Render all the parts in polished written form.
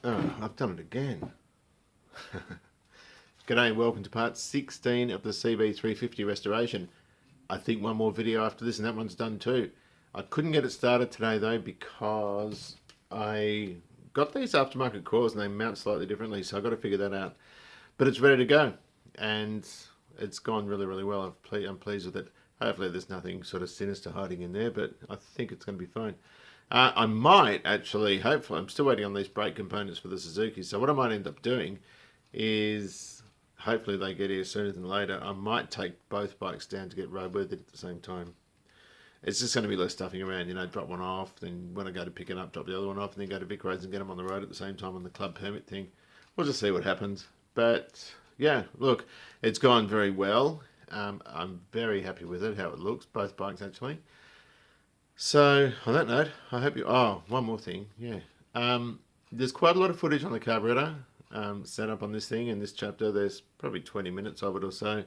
Oh, I've done it again. G'day, welcome to part 16 of the CB350 restoration. I think one more video after this and that one's done too. I couldn't get it started today though because I got these aftermarket cores and they mount slightly differently, so I've got to figure that out. But it's ready to go and it's gone really well. I'm pleased with it. Hopefully there's nothing sort of sinister hiding in there, but I think it's going to be fine. I might actually, hopefully, I'm still waiting on these brake components for the Suzuki, so what I might end up doing is, hopefully they get here sooner than later, I might take both bikes down to get roadworthy at the same time. It's just going to be less stuffing around, you know, drop one off, then when I go to pick it up, drop the other one off, and then go to Vic Roads and get them on the road at the same time on the club permit thing. We'll just see what happens. But, yeah, look, it's gone very well. I'm very happy with it, how it looks, both bikes actually. So, on that note, I hope you... Oh, one more thing, yeah. There's quite a lot of footage on the carburetor set up on this thing. In this chapter, there's probably 20 minutes of it or so.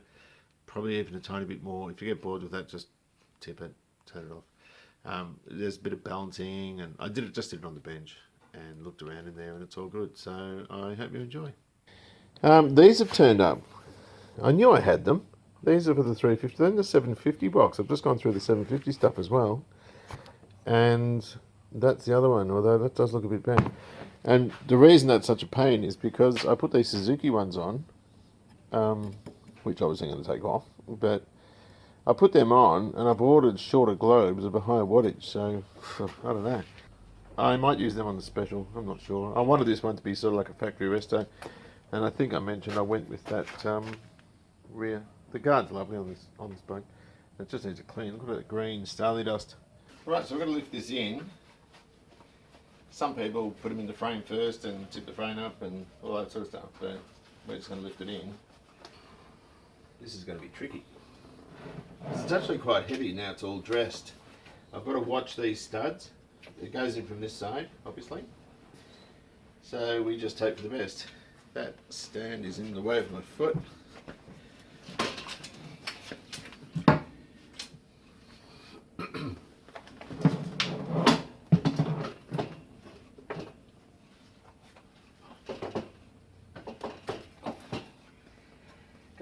Probably even a tiny bit more. If you get bored with that, just tip it, turn it off. There's a bit of balancing, and I just did it on the bench and looked around in there, and it's all good. So, I hope you enjoy. These have turned up. I knew I had them. These are for the 350, then the 750 box. I've just gone through the 750 stuff as well. And that's the other one, although that does look a bit bad. And the reason that's such a pain is because I put these Suzuki ones on, which I was going to take off, but I put them on and I've ordered shorter globes of a higher wattage, so I don't know. I might use them on the special, I'm not sure. I wanted this one to be sort of like a factory resto, and I think I mentioned I went with that rear. The guard's lovely on this bike. It just needs a clean. Look at that green starly dust. Right, so we're going to lift this in. Some people put them in the frame first and tip the frame up and all that sort of stuff, but we're just going to lift it in. This is going to be tricky. It's actually quite heavy now it's all dressed. I've got to watch these studs. It goes in from this side, obviously. So we just hope for the best. That stand is in the way of my foot.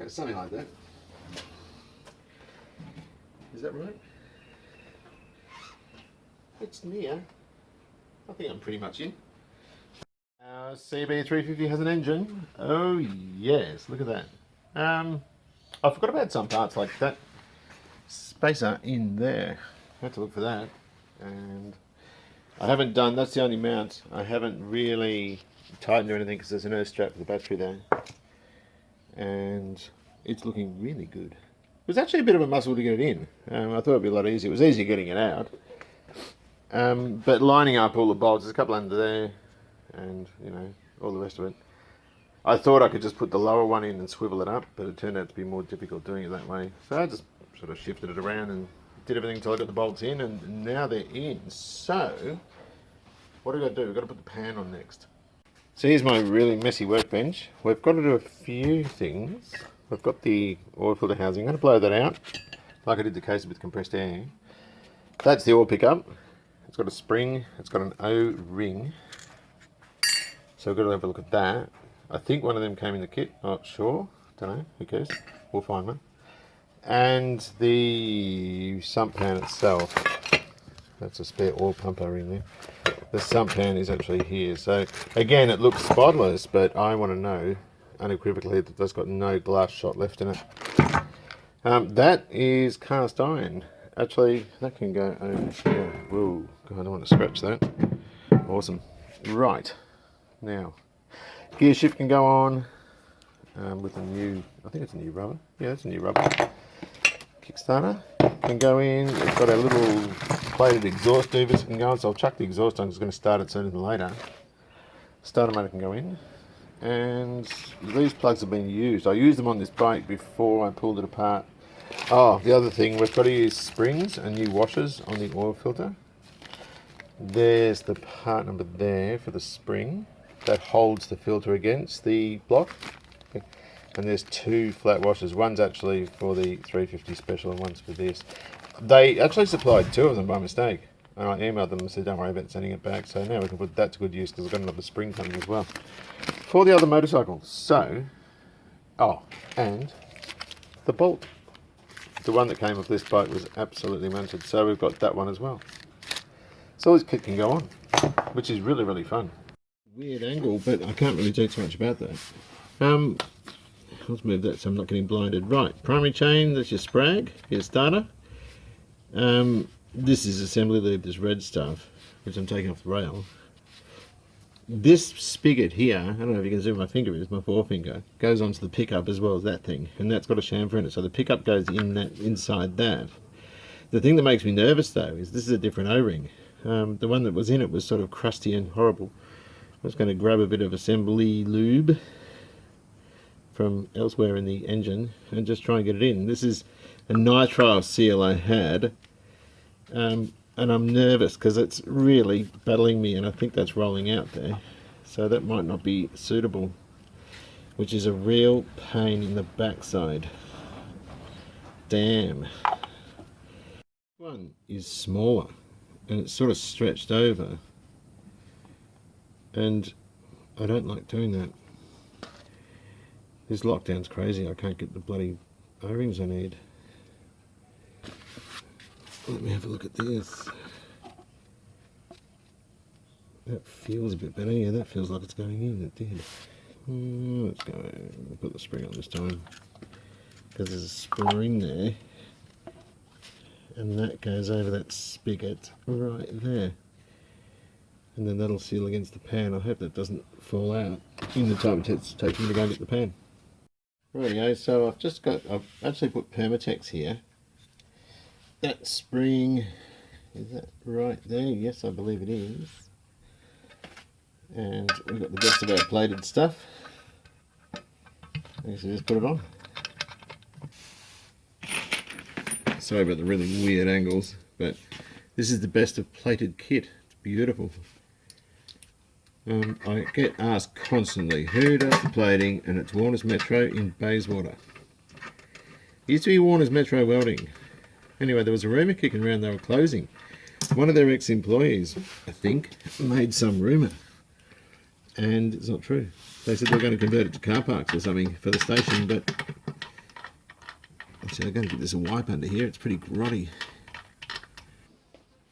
Something like that. Is that right? It's near. I think I'm pretty much in. Our CB350 has an engine. Oh yes, look at that. I forgot about some parts like that spacer in there. I had to look for that. And I haven't done, that's the only mount. I haven't really tightened or anything because there's an earth strap for the battery there. And it's looking really good. It was actually a bit of a muscle to get it in. I thought it'd be a lot easier. It was easy getting it out. But lining up all the bolts, there's a couple under there, and you know, all the rest of it. I thought I could just put the lower one in and swivel it up, but it turned out to be more difficult doing it that way. So I just sort of shifted it around and did everything until I got the bolts in, and now they're in. So, what do I do? We've got to put the pan on next. So here's my really messy workbench. We've got to do a few things. We've got the oil filter housing. I'm going to blow that out, like I did the case with compressed air. That's the oil pickup. It's got a spring. It's got an O-ring. So we've got to have a look at that. I think one of them came in the kit. Not sure. Don't know. Who cares? We'll find one. And the sump pan itself. That's a spare oil pump ring there. The sump pan is actually here. So again, it looks spotless, but I want to know unequivocally that that's got no glass shot left in it. That is cast iron. Actually, that can go over here. Whoa, God, I don't want to scratch that. Awesome. Right, now, gear shift can go on with a new, I think it's a new rubber. Yeah, it's a new rubber. Kickstarter can go in. It's got a little plated exhaust doovers can go on, so I'll chuck the exhaust on because it's going to start it sooner than later. Starter motor can go in. And these plugs have been used. I used them on this bike before I pulled it apart. Oh, the other thing, we've got to use springs and new washers on the oil filter. There's the part number there for the spring that holds the filter against the block. And there's two flat washers. One's actually for the 350 special and one's for this. They actually supplied two of them by mistake. And I emailed them and said, don't worry about sending it back. So now we can put that to good use because I've got another spring coming as well for the other motorcycle. So, oh, and the bolt. The one that came off this bike was absolutely mounted. So we've got that one as well. So this kit can go on, which is really, really fun. Weird angle, but I can't really do too much about that. Let's move that so I'm not getting blinded. Right, primary chain, that's your sprag, your starter. This is assembly lube, this red stuff, which I'm taking off the rail. This spigot here, I don't know if you can see where my finger is, my forefinger, goes onto the pickup as well as that thing, and that's got a chamfer in it, so the pickup goes in that, inside that. The thing that makes me nervous though is this is a different O-ring. The one that was in it was sort of crusty and horrible. I was going to grab a bit of assembly lube from elsewhere in the engine and just try and get it in. This is a nitrile seal I had, and I'm nervous because it's really battling me, and I think that's rolling out there, so that might not be suitable, which is a real pain in the backside. Damn. One is smaller and it's sort of stretched over, and I don't like doing that. This lockdown's crazy. I can't get the bloody O-rings I need. Let me have a look at this. That feels a bit better. Yeah, that feels like it's going in. It did. Let's go. I'll put the spring on this time because there's a spring there, and that goes over that spigot right there, and then that'll seal against the pan. I hope that doesn't fall out in the time it takes me to go and get the pan. Rightio, so I've actually put Permatex here. That spring, is that right there? Yes, I believe it is. And we've got the best of our plated stuff. So just put it on. Sorry about the really weird angles, but this is the best of plated kit. It's beautiful. I get asked constantly, who does the plating? And it's Warner's Metro in Bayswater. It used to be Warner's Metro Welding. Anyway, there was a rumour kicking around they were closing. One of their ex-employees, I think, made some rumour. And it's not true. They said they were going to convert it to car parks or something for the station, but actually I'm going to give this a wipe under here. It's pretty grotty.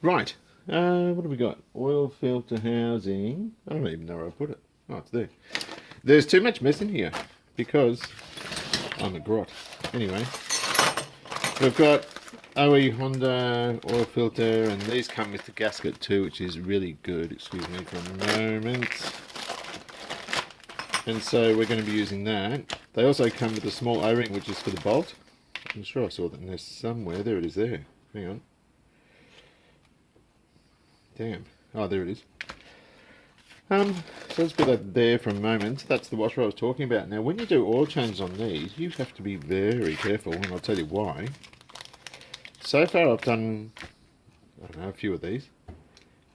Right. What have we got? Oil filter housing. I don't even know where I put it. Oh, it's there. There's too much mess in here because I'm a grot. Anyway, we've got OE Honda oil filter, and these come with the gasket too, which is really good. Excuse me for a moment. And so we're going to be using that. They also come with a small O-ring, which is for the bolt. I'm sure I saw that in there somewhere. There it is there. Hang on. Damn. Oh, there it is. So let's put that there for a moment. That's the washer I was talking about. Now, when you do oil changes on these, you have to be very careful, and I'll tell you why. So far, I've done, I don't know, a few of these,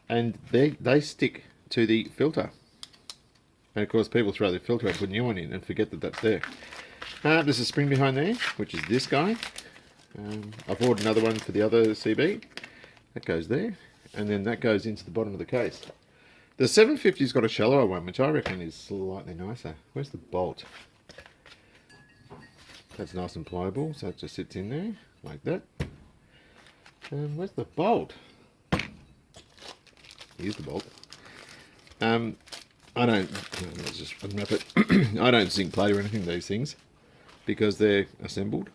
and they stick to the filter. And of course, people throw the filter out, put a new one in, and forget that that's there. There's a spring behind there, which is this guy. I've ordered another one for the other CB. That goes there. And then that goes into the bottom of the case. The 750's got a shallower one, which I reckon is slightly nicer. Where's the bolt? That's nice and pliable, so it just sits in there, like that. And where's the bolt? Here's the bolt. Let's just unwrap it. I don't zinc plate or anything of these things, because they're assembled.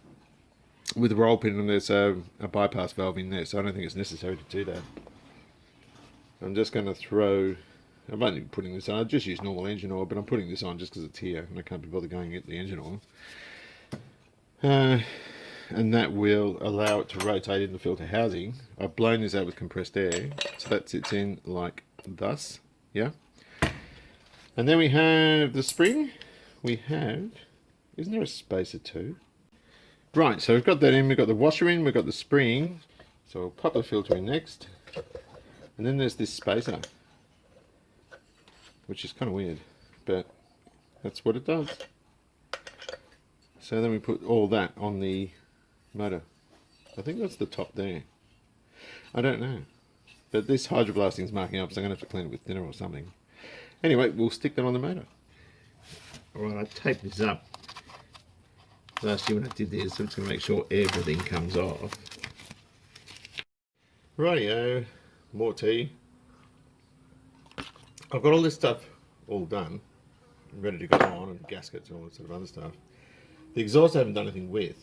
With a roll pin and there's a bypass valve in there, so I don't think it's necessary to do that. I'm just going to throw, I'm only putting this on, I just use normal engine oil, but I'm putting this on just because it's here and I can't be bothered going and get the engine oil. And that will allow it to rotate in the filter housing. I've blown this out with compressed air, so that sits in like thus, yeah. And then we have the spring. We have, isn't there a spacer too? Right, so we've got that in, we've got the washer in, we've got the spring. So we'll pop the filter in next. And then there's this spacer, which is kind of weird, but that's what it does. So then we put all that on the motor. I think that's the top there. I don't know. But this hydroblasting is marking up, so I'm going to have to clean it with thinner or something. Anyway, we'll stick that on the motor. Alright, I taped this up. Last year when I did this, so I'm just going to make sure everything comes off. Rightio, more tea. I've got all this stuff all done, ready to go on, and gaskets and all that sort of other stuff. The exhaust I haven't done anything with,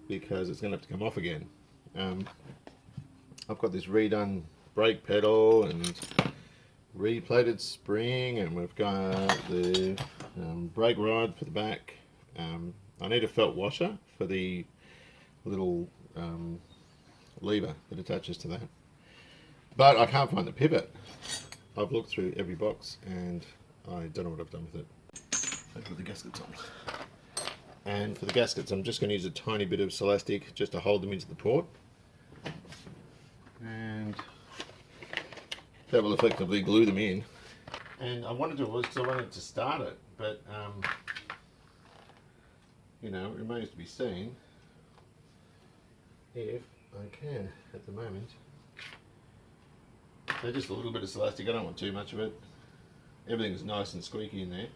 because it's going to have to come off again. I've got this redone brake pedal and replated spring, and we've got the brake rod for the back. I need a felt washer for the little lever that attaches to that. But I can't find the pivot. I've looked through every box and I don't know what I've done with it. I've put the gaskets on. And for the gaskets, I'm just going to use a tiny bit of Celastic just to hold them into the port. And that will effectively glue them in. And I wanted to do it because I wanted to start it, but you know, it remains to be seen if I can at the moment. So just a little bit of Celastic, I don't want too much of it. Everything's nice and squeaky in there,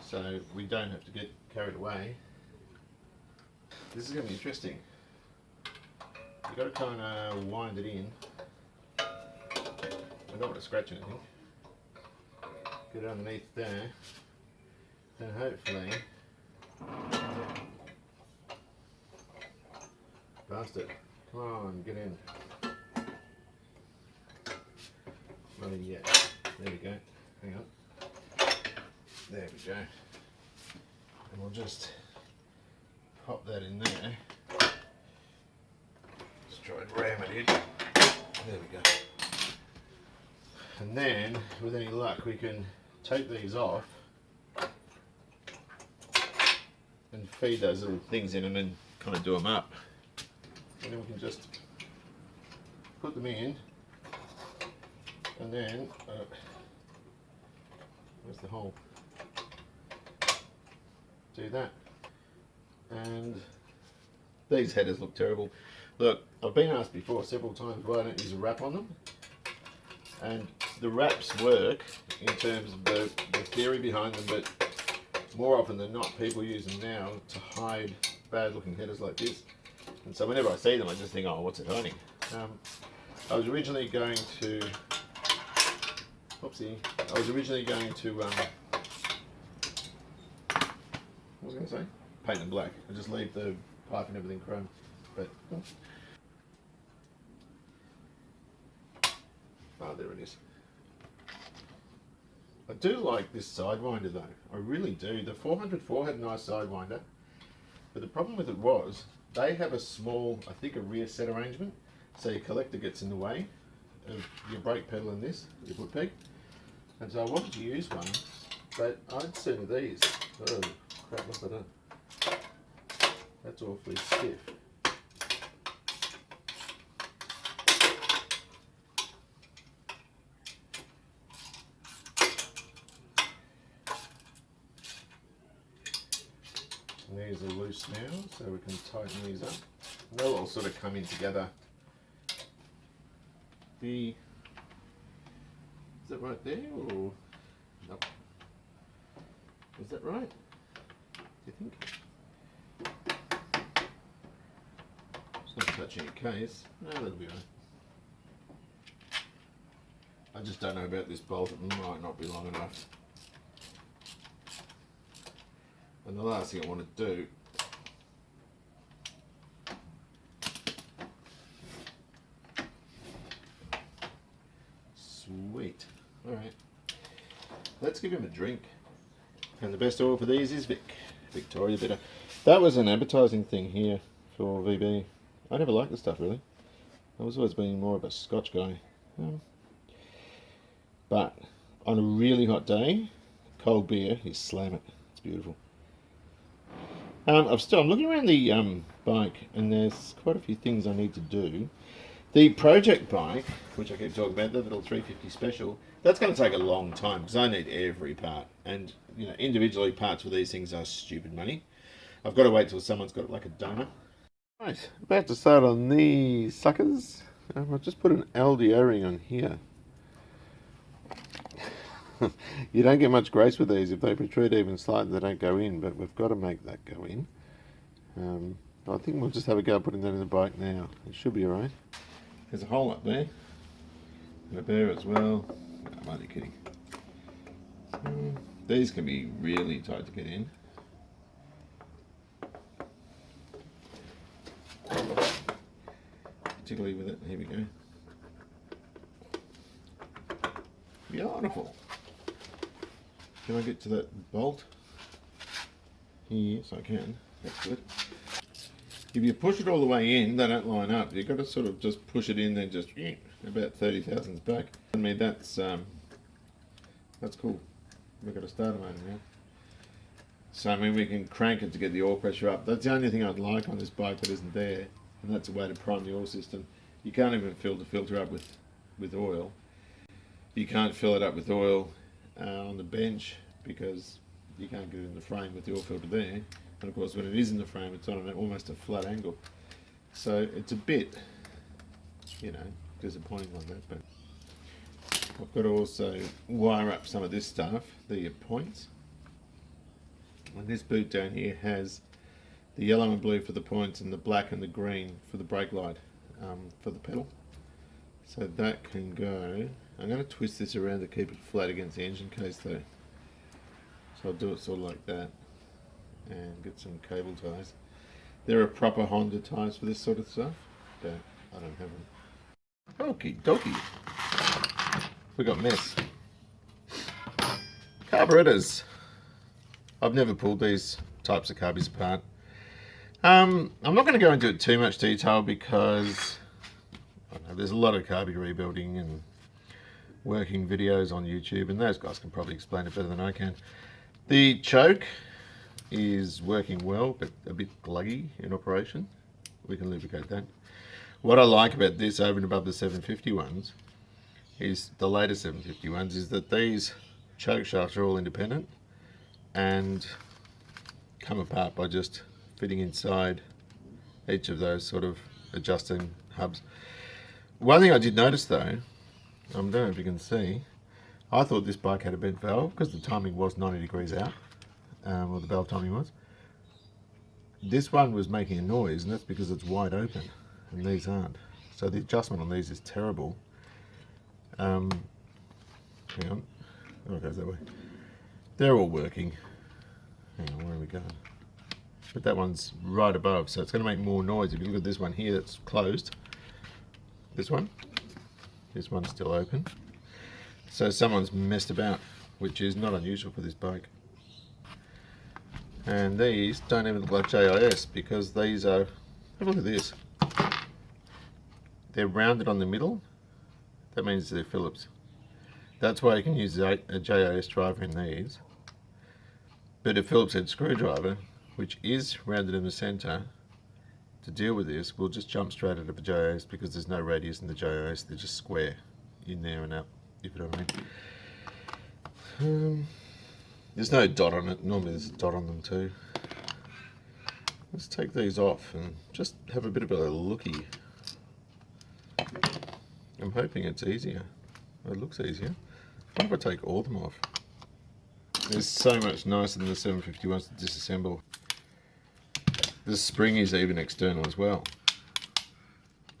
so we don't have to get carried away. This is going to be interesting. You've got to kind of wind it in. I don't want to scratch anything. Get it underneath there. Then hopefully, bastard, come on, get in. Not in yet. There we go. Hang on. There we go. And we'll just pop that in there. Just try and ram it in. There we go. And then, with any luck, we can take these off and feed those little things in and then kind of do them up. And then we can just put them in. And then, where's the hole? Do that. And these headers look terrible. Look, I've been asked before several times why I don't use a wrap on them. And the wraps work in terms of the theory behind them, but more often than not, people use them now to hide bad looking headers like this. And so whenever I see them, I just think, oh, what's it hiding? I was originally going to what was I going to say? Paint them black and just leave the pipe and everything chrome. But there it is. I do like this sidewinder though. I really do. The 404 had a nice sidewinder, but the problem with it was they have a small, I think, a rear set arrangement, so your collector gets in the way of your brake pedal in this, your foot peg. And so I wanted to use one, but I'd seen these. Oh crap, what's that done? That's awfully stiff. And these are loose now, so we can tighten these up. And they'll all sort of come in together. Is that right there, or nope? Is that right? Do you think? It's not touching a case. No, that'll be right. I just don't know about this bolt. It might not be long enough. And the last thing I want to do sweet. Alright. Let's give him a drink. And the best oil for these is Victoria Bitter. That was an advertising thing here for VB. I never liked the stuff really. I was always being more of a Scotch guy. But on a really hot day, cold beer, you slam it. It's beautiful. I'm looking around the bike, and there's quite a few things I need to do. The project bike, which I keep talking about, the little 350 special, that's going to take a long time because I need every part, and you know, individually parts for these things are stupid money. I've got to wait till someone's got like a donor. Right, about to start on these suckers. I'll just put an Aldi O-ring on here. You don't get much grace with these. If they protrude even slightly, they don't go in, but we've got to make that go in. I think we'll just have a go putting that in the bike now. It should be alright. There's a hole up there, and a there as well. No, I'm only kidding. These can be really tight to get in. Particularly with it. Here we go. Beautiful. Can I get to that bolt? Yes, I can. That's good. If you push it all the way in, they don't line up. You've got to sort of just push it in, then just about 30 thousandths back. I mean, that's cool. We've got a starter motor now. So I mean, we can crank it to get the oil pressure up. That's the only thing I'd like on this bike that isn't there, and that's a way to prime the oil system. You can't even fill the filter up with oil. You can't fill it up with oil on the bench because you can't get it in the frame with the oil filter there. And of course, when it is in the frame, it's on almost a flat angle. So it's a bit, disappointing like that. But I've got to also wire up some of this stuff, the points. And this boot down here has the yellow and blue for the points and the black and the green for the brake light for the pedal. So that can go. I'm going to twist this around to keep it flat against the engine case though. So I'll do it sort of like that and get some cable ties. There are proper Honda ties for this sort of stuff, but I don't have them. Okie dokie. We got mess. Carburetors. I've never pulled these types of carbies apart. I'm not going to go into it too much detail because I don't know, there's a lot of carby rebuilding and working videos on YouTube, and those guys can probably explain it better than I can. The choke is working well, but a bit gluggy in operation. We can lubricate that. What I like about this over and above the 750 ones is the later 750 ones is that these choke shafts are all independent and come apart by just fitting inside each of those sort of adjusting hubs. One thing I did notice though, I don't know if you can see, I thought this bike had a bent valve because the timing was 90 degrees out, or the valve timing was. This one was making a noise, and that's because it's wide open and these aren't. So the adjustment on these is terrible. Hang on, oh, it goes that way. They're all working. Hang on, where are we going? But that one's right above, so it's going to make more noise. If you look at this one here that's closed, this one's still open. So someone's messed about, which is not unusual for this bike. And these don't even look like JIS because these are, have a look at this. They're rounded on the middle. That means they're Phillips. That's why you can use a JIS driver in these. But a Phillips head screwdriver, which is rounded in the center, to deal with this, we'll just jump straight out of a JIS because there's no radius in the JIS. They're just square in there and out, if you know what I mean. There's no dot on it. Normally there's a dot on them too. Let's take these off and just have a bit of a looky. I'm hoping it's easier. It looks easier. What if I take all of them off? It's so much nicer than the 750 ones to disassemble. The spring is even external as well.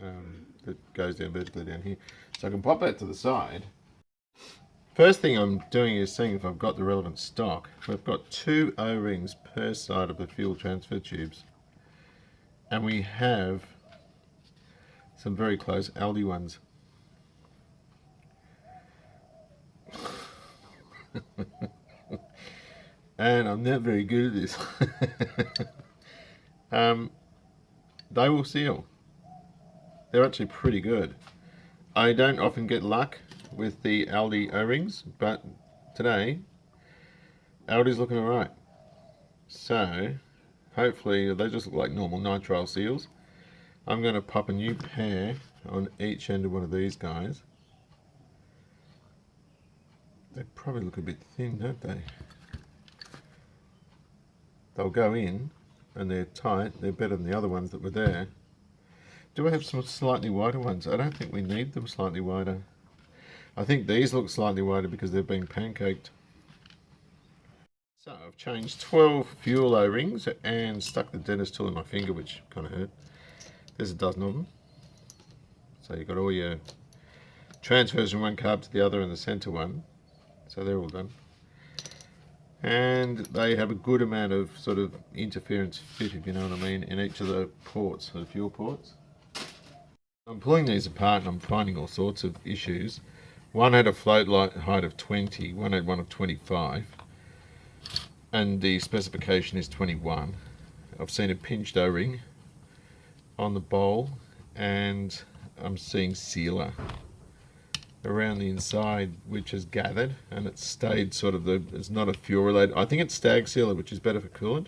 It goes down vertically down here. So I can pop that to the side. First thing I'm doing is seeing if I've got the relevant stock. We've got 2 O-rings per side of the fuel transfer tubes. And we have some very close Aldi ones. And I'm not very good at this. They will seal. They're actually pretty good. I don't often get luck with the Aldi O-rings, but today Aldi's looking alright. So hopefully they just look like normal nitrile seals. I'm going to pop a new pair on each end of one of these guys. They probably look a bit thin, don't they? They'll go in and they're tight. They're better than the other ones that were there. do I have some slightly wider ones? I don't think we need them slightly wider. I think these look slightly wider because they've been pancaked. So I've changed 12 fuel O-rings and stuck the dentist tool in my finger, which kind of hurt. There's a dozen of them. So you've got all your transfers from one carb to the other and the center one. So they're all done. And they have a good amount of sort of interference fit, if you know what I mean, in each of the ports, the fuel ports. I'm pulling these apart and I'm finding all sorts of issues. One had a float height of 20, one had one of 25, and the specification is 21. I've seen a pinched O-ring on the bowl, and I'm seeing sealer around the inside, which has gathered, and it's stayed sort of it's not a fuel related. I think it's stag sealer, which is better for coolant.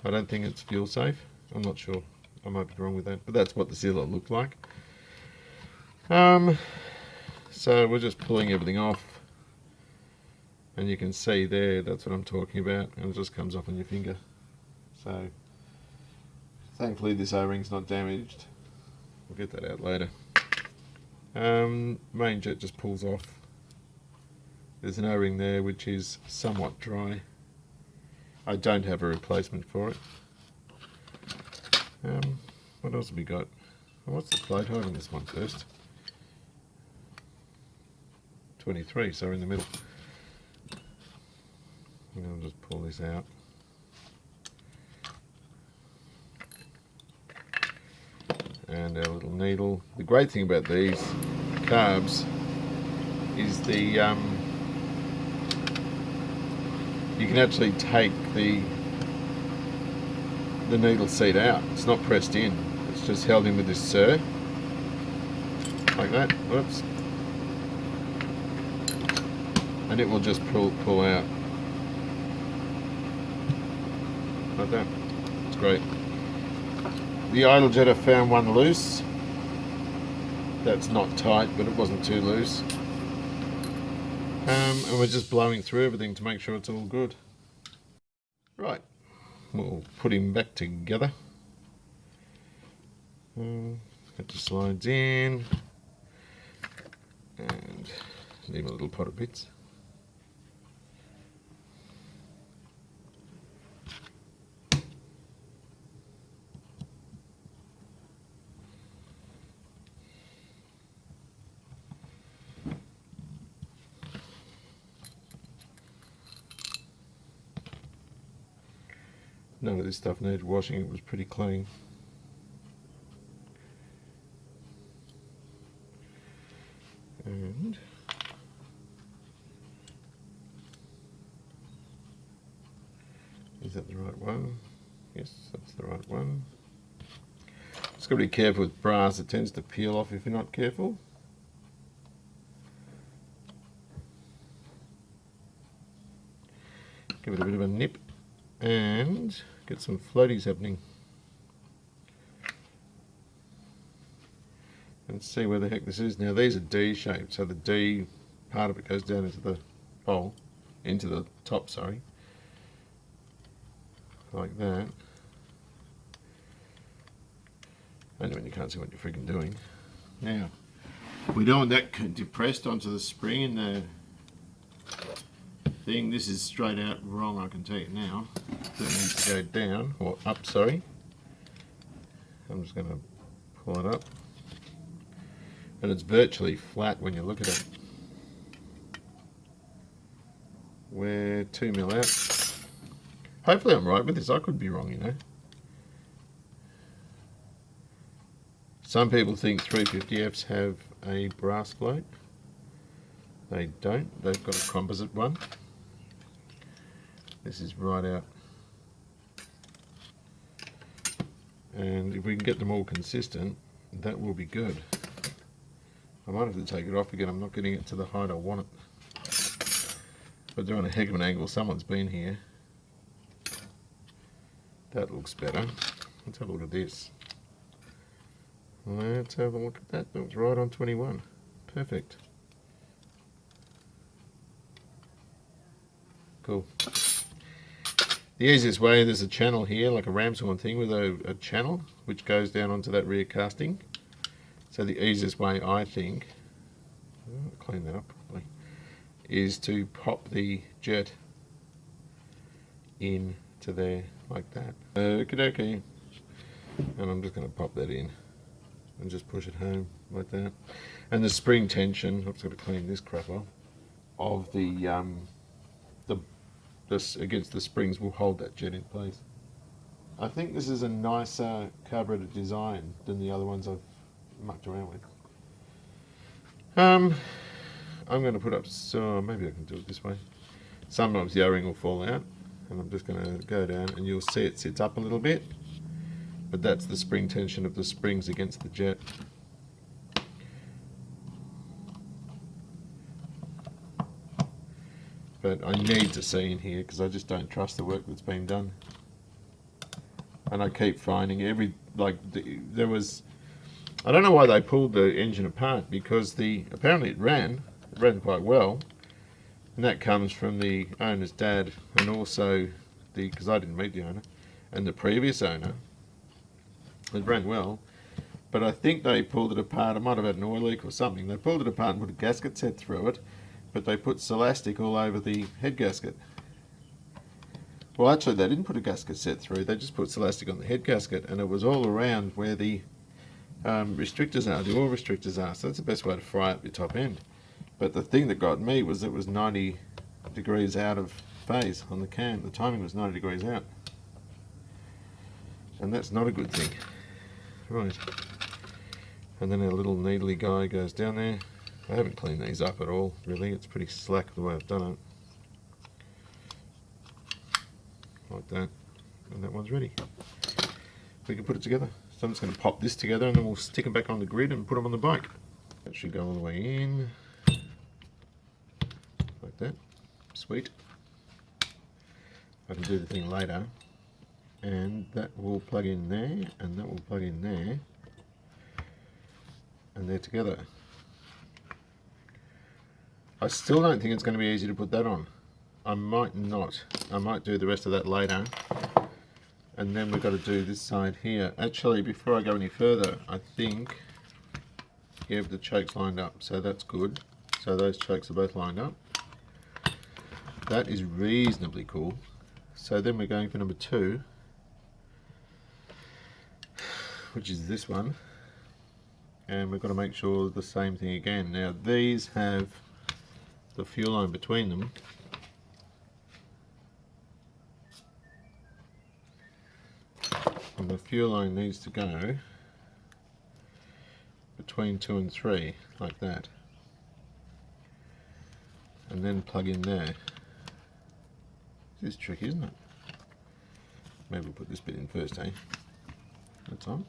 I don't think it's fuel safe. I'm not sure. I might be wrong with that, but that's what the sealer looked like. So we're just pulling everything off, and you can see there, that's what I'm talking about, and it just comes off on your finger. So thankfully this O-ring's not damaged. We'll get that out later. Main jet just pulls off. There's an O-ring there which is somewhat dry. I don't have a replacement for it. What else have we got? What's the float height on this one first? 23, so in the middle. And I'll just pull this out. And our little needle. The great thing about these carbs is you can actually take the needle seat out. It's not pressed in. It's just held in with this sir, like that. Whoops. And it will just pull out like that. It's great. The idle jet, I found one loose. That's not tight, but it wasn't too loose. And we're just blowing through everything to make sure it's all good. Right, we'll put him back together. Get the slides in, and leave a little pot of bits. None of this stuff needed washing, it was pretty clean. And is that the right one? Yes, that's the right one. Just got to be careful with brass, it tends to peel off if you're not careful. Give it a bit of a nip and get some floaties happening. And see where the heck this is. Now these are D-shaped, so the D part of it goes down into the bowl, into the top, sorry, like that. Only when you can't see what you're freaking doing. Now, we don't want that depressed onto the spring in the thing. This is straight out wrong, I can tell you now. That needs to go down, or up, sorry. I'm just going to pull it up. And it's virtually flat when you look at it. We're 2 mil out. Hopefully I'm right with this. I could be wrong, you know. Some people think 350Fs have a brass float. They don't. They've got a composite one. This is right out. And if we can get them all consistent, that will be good. I might have to take it off again. I'm not getting it to the height I want it. But they're on a heck of an angle. Someone's been here. That looks better. Let's have a look at this. Let's have a look at that. That was right on 21. Perfect. Cool. The easiest way, there's a channel here, like a ramshorn thing with a channel, which goes down onto that rear casting. So the easiest way, I think, I'll clean that up properly, is to pop the jet into there like that. Okie dokie. And I'm just going to pop that in and just push it home like that. And the spring tension, I've got to clean this crap off, of this against the springs will hold that jet in place. I think this is a nicer carburetor design than the other ones I've mucked around with. I'm going to put up, so maybe I can do it this way. Sometimes the O-ring will fall out, and I'm just going to go down, and you'll see it sits up a little bit, but that's the spring tension of the springs against the jet. But I need to see in here because I just don't trust the work that's been done. And I keep finding there was, I don't know why they pulled the engine apart, because apparently it ran quite well, and that comes from the owner's dad, and also because I didn't meet the owner, and the previous owner. It ran well, but I think they pulled it apart. I might have had an oil leak or something. They pulled it apart and put a gasket set through it, but they put Celastic all over the head gasket. Well, actually, they didn't put a gasket set through. They just put Celastic on the head gasket, and it was all around where the restrictors are, the oil restrictors are. So that's the best way to fry up your top end. But the thing that got me was it was 90 degrees out of phase on the cam. The timing was 90 degrees out, and that's not a good thing. Right. And then our little needly guy goes down there. I haven't cleaned these up at all, really. It's pretty slack the way I've done it. Like that. And that one's ready. We can put it together. So I'm just going to pop this together, and then we'll stick them back on the grid and put them on the bike. That should go all the way in. Like that. Sweet. I can do the thing later. And that will plug in there, and that will plug in there. And they're together. I still don't think it's going to be easy to put that on. I might not. I might do the rest of that later. And then we've got to do this side here. Actually, before I go any further, I think, yeah, the choke's lined up, so that's good. So those chokes are both lined up. That is reasonably cool. So then we're going for number 2, which is this one. And we've got to make sure the same thing again. Now these have the fuel line between them. And the fuel line needs to go between 2 and 3, like that. And then plug in there. This is tricky, isn't it? Maybe we'll put this bit in first, eh? That's on.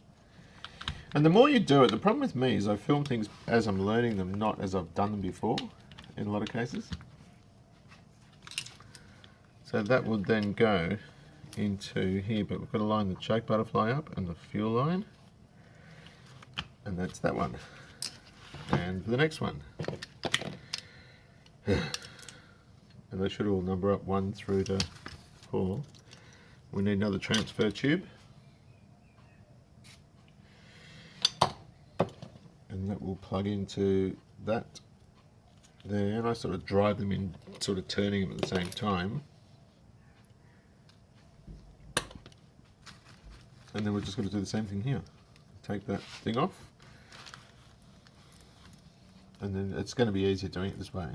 And the more you do it, the problem with me is I film things as I'm learning them, not as I've done them before, in a lot of cases. So that would then go into here, but we've got to line the choke butterfly up and the fuel line. And that's that one. And the next one. And they should all number up 1 through to 4. We need another transfer tube. And that will plug into that there, and I sort of drive them in, sort of turning them at the same time. And then we're just going to do the same thing here. Take that thing off. And then it's going to be easier doing it this way.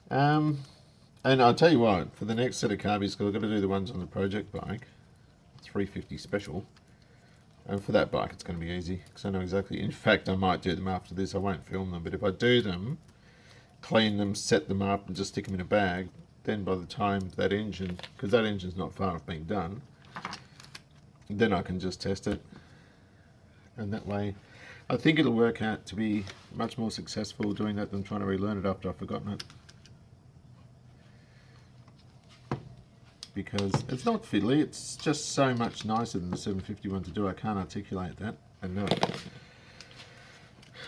And I'll tell you what, for the next set of carbies, because I've got to do the ones on the project bike, 350 special. And for that bike, it's going to be easy, because I know exactly. In fact, I might do them after this. I won't film them, but if I do them, clean them, set them up, and just stick them in a bag, then by the time that engine, because that engine's not far off being done, then I can just test it. And that way, I think it'll work out to be much more successful doing that than trying to relearn it after I've forgotten it. Because it's not fiddly, it's just so much nicer than the 751 to do. I can't articulate that enough.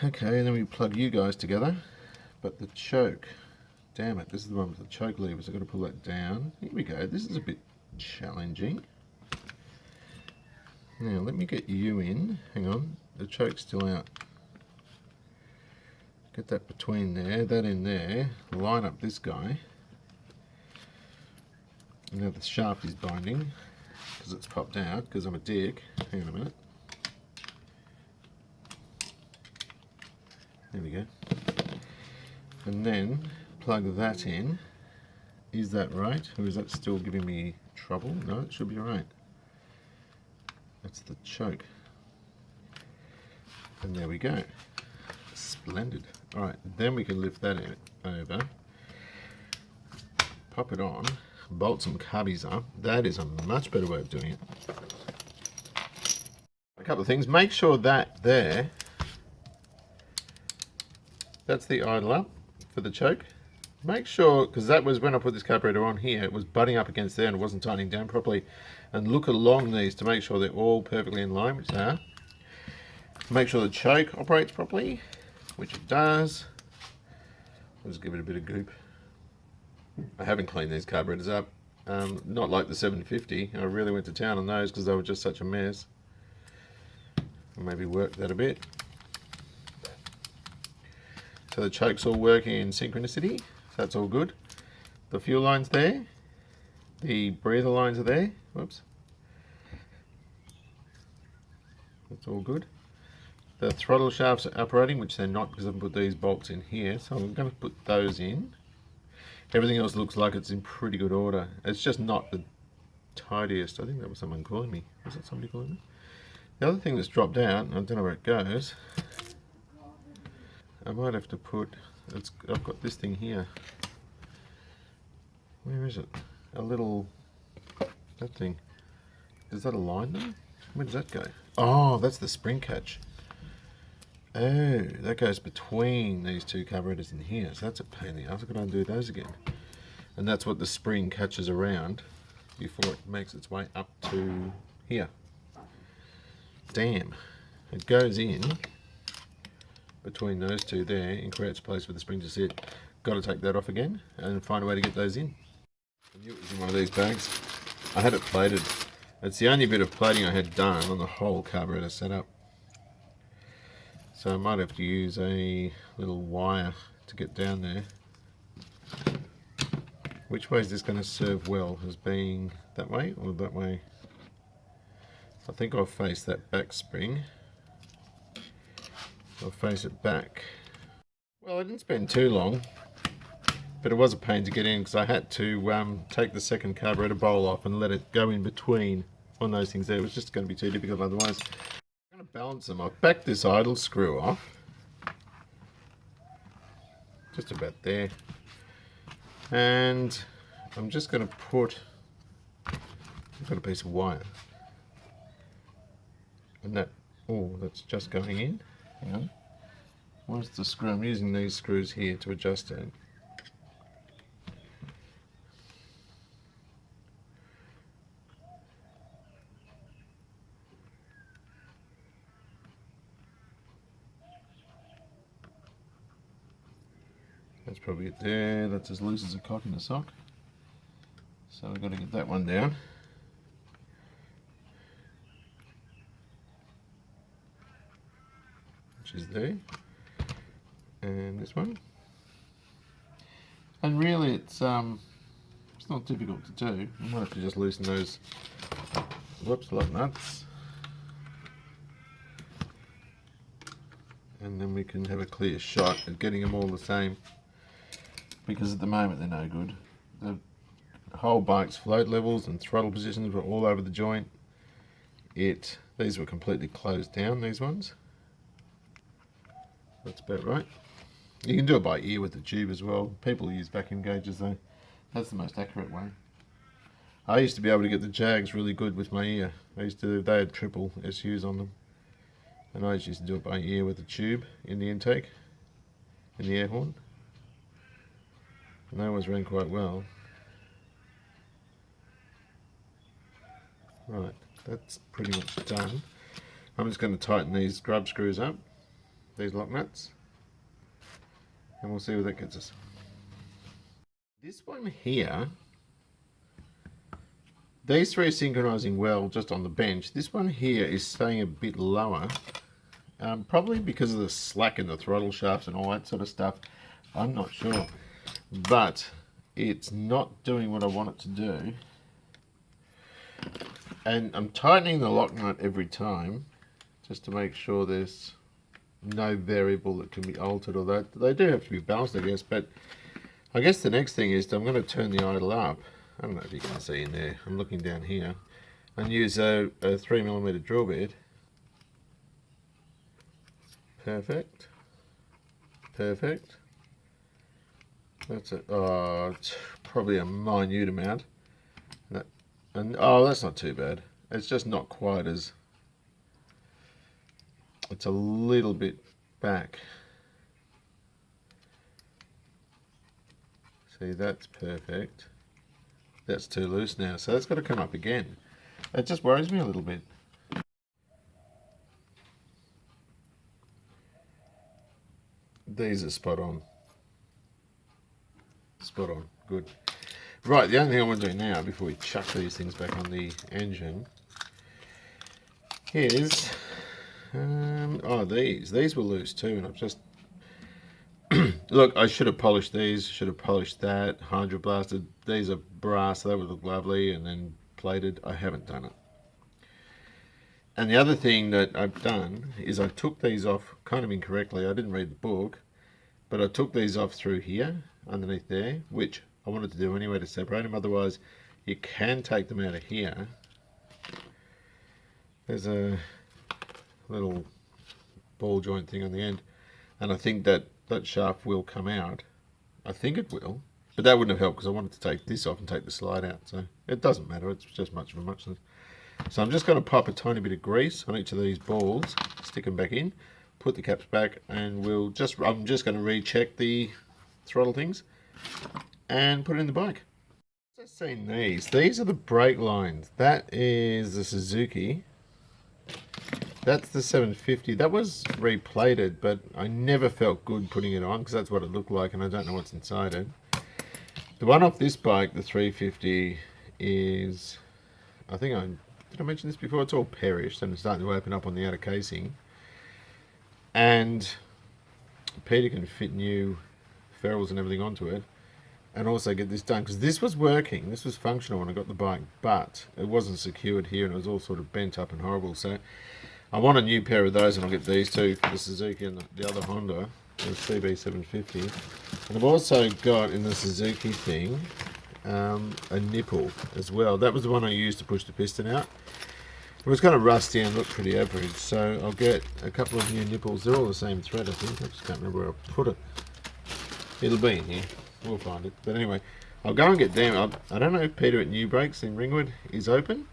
Okay, and then we plug you guys together. But the choke, damn it, this is the one with the choke levers. I've got to pull that down. Here we go, this is a bit challenging. Now let me get you in, hang on. the choke's still out. Get that between there, that in there, line up this guy. Now the shaft is binding because it's popped out because I'm a dick. Hang on a minute. There we go. And then plug that in. Is that right? Or is that still giving me trouble? No, it should be right. That's the choke. And there we go. Splendid. Alright, then we can lift that over. Pop it on. Bolt some cubbies up. That is a much better way of doing it. A couple of things. Make sure that there, that's the idle up for the choke. Make sure, because that was when I put this carburetor on here, it was butting up against there and it wasn't tightening down properly. And look along these to make sure they're all perfectly in line, which they are. Make sure the choke operates properly, which it does. Let's give it a bit of goop. I haven't cleaned these carburetors up. Not like the 750. I really went to town on those because they were just such a mess. Maybe work that a bit. So the choke's all working in synchronicity. That's all good. The fuel line's there. The breather lines are there. Whoops. That's all good. The throttle shafts are operating, which they're not because I've put these bolts in here. So I'm going to put those in. Everything else looks like it's in pretty good order. It's just not the tidiest. I think that was someone calling me. Was that somebody calling me? The other thing that's dropped out, and I don't know where it goes, I might have to put, I've got this thing here. Where is it? A little, that thing. Does that align them? Where does that go? Oh, that's the spring catch. Oh, that goes between these two carburetors in here, so that's a pain in the ass. I've got to undo those again. And that's what the spring catches around before it makes its way up to here. Damn. It goes in between those two there and creates a place for the spring to sit. Got to take that off again and find a way to get those in. I knew it was in one of these bags. I had it plated. It's the only bit of plating I had done on the whole carburetor setup. So I might have to use a little wire to get down there. Which way is this going to serve well? As being that way or that way? I think I'll face that back spring. I'll face it back. Well, I didn't spend too long, but it was a pain to get in because I had to take the second carburetor bowl off and let it go in between on those things there. It was just going to be too difficult otherwise. I'm going to balance them. I've backed this idle screw off. Just about there. And I'm just going to put, I've got a piece of wire. And that, oh, that's just going in. Hang on. Where's the screw? I'm using these screws here to adjust it. That's probably it there. That's as loose as a cock in a sock. So we've got to get that one down. Which is there. And this one. And really it's not difficult to do. I might have to just loosen those lug nuts. And then we can have a clear shot at getting them all the same. Because at the moment they're no good. The whole bike's float levels and throttle positions were all over the joint. These were completely closed down, these ones. That's about right. You can do it by ear with the tube as well. People use vacuum gauges though. That's the most accurate way. I used to be able to get the Jags really good with my ear. They had triple SUs on them. And I used to do it by ear with the tube in the intake, in the air horn. And they always ran quite well. Right, that's pretty much done. I'm just going to tighten these grub screws up, these lock nuts, and we'll see where that gets us. This one here, these three are synchronizing well just on the bench. This one here is staying a bit lower Probably because of the slack in the throttle shafts and all that sort of stuff. I'm not sure. But it's not doing what I want it to do. And I'm tightening the lock nut every time just to make sure there's no variable that can be altered, or that they do have to be balanced, I guess. But I guess the next thing is I'm going to turn the idle up. I don't know if you can see in there. I'm looking down here, and use a 3mm drill bit. Perfect. Perfect. That's it. Oh, it's probably a minute amount. And oh, that's not too bad. It's just not quite as. It's a little bit back. See, that's perfect. That's too loose now, so that's got to come up again. It just worries me a little bit. These are spot on. Spot on. Good. Right, the only thing I want to do now, before we chuck these things back on the engine, is... oh, these were loose too, and I've just... Look, I should have polished these, should have polished that, hydroblasted. These are brass, so that would look lovely, and then plated. I haven't done it. And the other thing that I've done is I took these off kind of incorrectly. I didn't read the book, but I took these off through here, underneath there, which I wanted to do anyway to separate them. Otherwise, you can take them out of here. There's a little ball joint thing on the end, and I think that shaft will come out. I think it will, but that wouldn't have helped because I wanted to take this off and take the slide out. So it doesn't matter. It's just much of a muchness. So I'm just going to pop a tiny bit of grease on each of these balls, stick them back in, put the caps back, and I'm just going to recheck the throttle things and put it in the bike. Just seen these are the brake lines. That is the Suzuki. That's the 750. That was replated, but I never felt good putting it on because that's what it looked like, and I don't know what's inside it. The one off this bike, the 350, is, did I mention this before? It's all perished and it's starting to open up on the outer casing. And Peter can fit new ferrules and everything onto it, and also get this done, because this was working, this was functional when I got the bike, but it wasn't secured here and it was all sort of bent up and horrible. So I want a new pair of those, and I'll get these two for the Suzuki and the other Honda, the CB350. And I've also got in the Suzuki thing a nipple as well. That was the one I used to push the piston out. It was kind of rusty and looked pretty average, so I'll get a couple of new nipples. They're all the same thread, I think. I just can't remember where I put it. It'll be in here. We'll find it. But anyway, I'll go and get them. I don't know if Peter at New Brakes in Ringwood is open.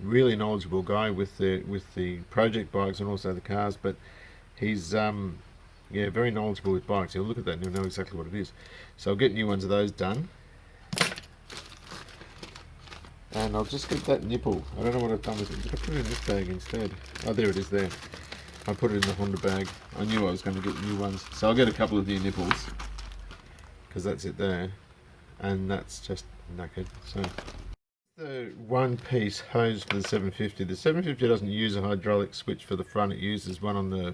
Really knowledgeable guy with the project bikes and also the cars, but he's very knowledgeable with bikes. He'll look at that and he'll know exactly what it is. So I'll get new ones of those done. And I'll just get that nipple. I don't know what I've done with it. Did I put it in this bag instead? Oh, there it is there. I put it in the Honda bag. I knew I was going to get new ones. So I'll get a couple of new nipples, because that's it there. And that's just knackered. So the one piece hose for the 750. The 750 doesn't use a hydraulic switch for the front. It uses one on the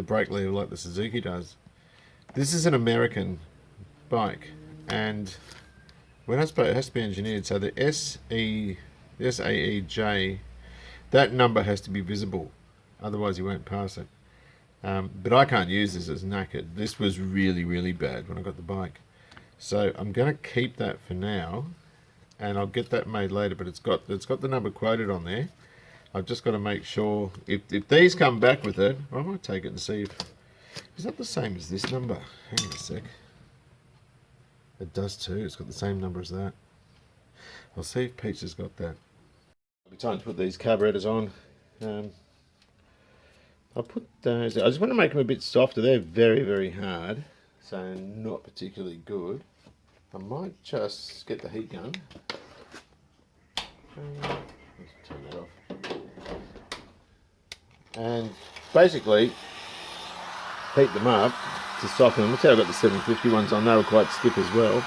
brake lever like the Suzuki does. This is an American bike, and when it has to be engineered, so the SAEJ, that number has to be visible, otherwise you won't pass it. But I can't use this as knackered. This was really, really bad when I got the bike. So I'm going to keep that for now, and I'll get that made later, but it's got the number quoted on there. I've just got to make sure, if these come back with it, I might take it and see if, is that the same as this number? Hang on a sec. It does too. It's got the same number as that. I'll see if Peach has got that. It'll be time to put these carburetors on. I'll put those. I just want to make them a bit softer. They're very, very hard, so not particularly good. I might just get the heat gun. Let's turn that off. And basically heat them up to soften them. Let's say I've got the 750 ones on. They were quite stiff as well.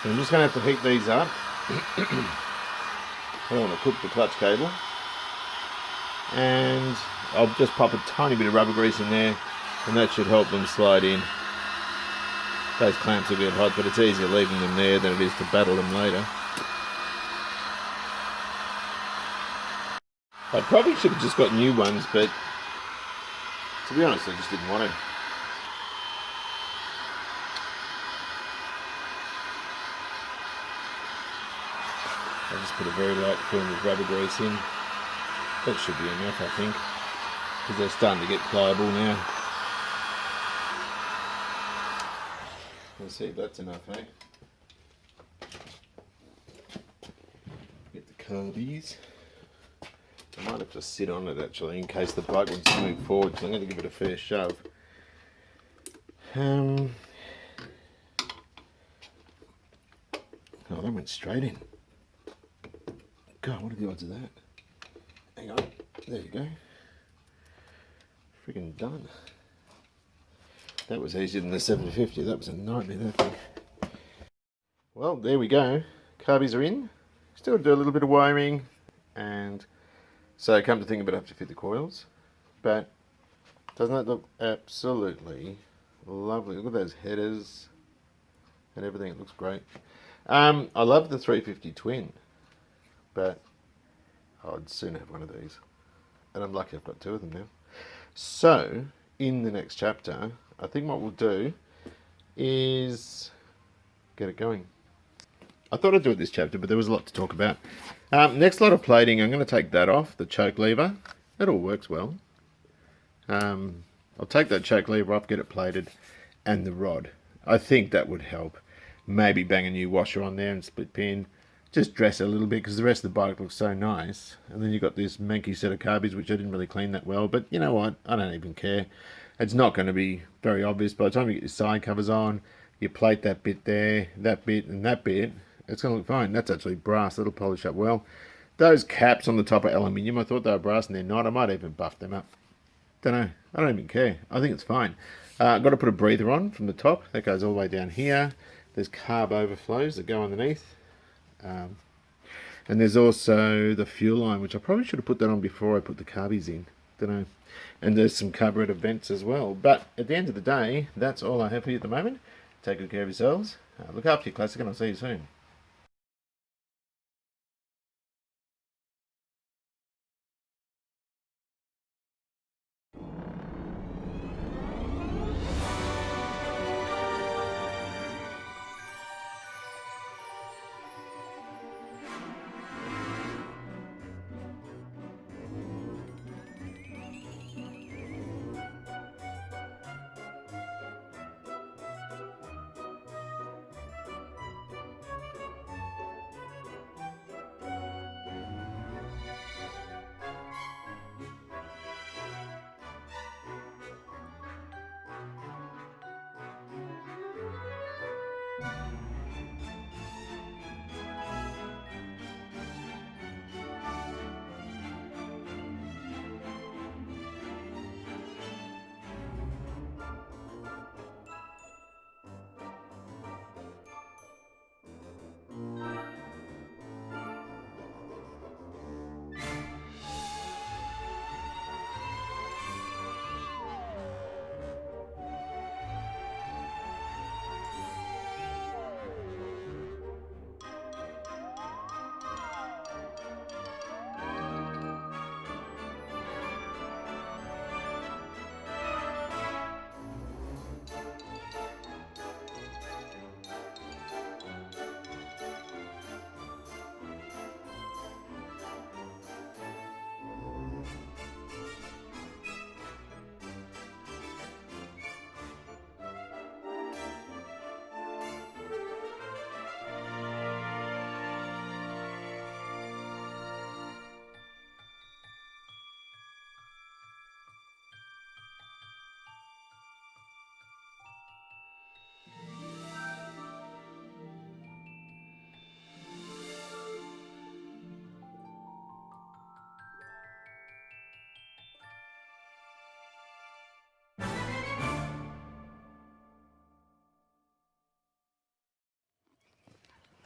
So I'm just going to have to heat these up. I don't want to cook the clutch cable. and I'll just pop a tiny bit of rubber grease in there, and that should help them slide in. Those clamps will get hot, but it's easier leaving them there than it is to battle them later. I probably should have just got new ones, but to be honest, I just didn't want to. I just put a very light film of rubber grease in. That should be enough, I think, because they're starting to get pliable now. Let's see if that's enough, eh? Get the carbies. I might have to sit on it actually in case the bike wants to move forward, so I'm going to give it a fair shove. Oh, that went straight in. God, what are the odds of that? Hang on, there you go. Friggin' done. That was easier than the 750, that was a nightmare, that thing. Well, there we go. Carbies are in. Still do a little bit of wiring, and so come to think of it, I have to fit the coils. But doesn't that look absolutely lovely? Look at those headers and everything, it looks great. I love the 350 twin, but I'd soon have one of these. And I'm lucky I've got two of them now. So, in the next chapter, I think what we'll do is get it going. I thought I'd do it this chapter, but there was a lot to talk about. Next lot of plating, I'm going to take that off, the choke lever. It all works well. I'll take that choke lever off, get it plated, and the rod. I think that would help. Maybe bang a new washer on there and split pin. Just dress it a little bit, because the rest of the bike looks so nice. And then you've got this manky set of carbies, which I didn't really clean that well. But you know what? I don't even care. It's not going to be very obvious. By the time you get your side covers on, you plate that bit there, that bit, and that bit, it's going to look fine. That's actually brass. That'll polish up well. Those caps on the top are aluminium. I thought they were brass, and they're not. I might even buff them up. Don't know. I don't even care. I think it's fine. I've got to put a breather on from the top. That goes all the way down here. There's carb overflows that go underneath. And there's also the fuel line, which I probably should have put that on before I put the carbies in. Don't know. And there's some carburetor vents as well. But at the end of the day, that's all I have for you at the moment. Take good care of yourselves. Look after your classic, and I'll see you soon.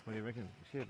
What do you reckon? Shit.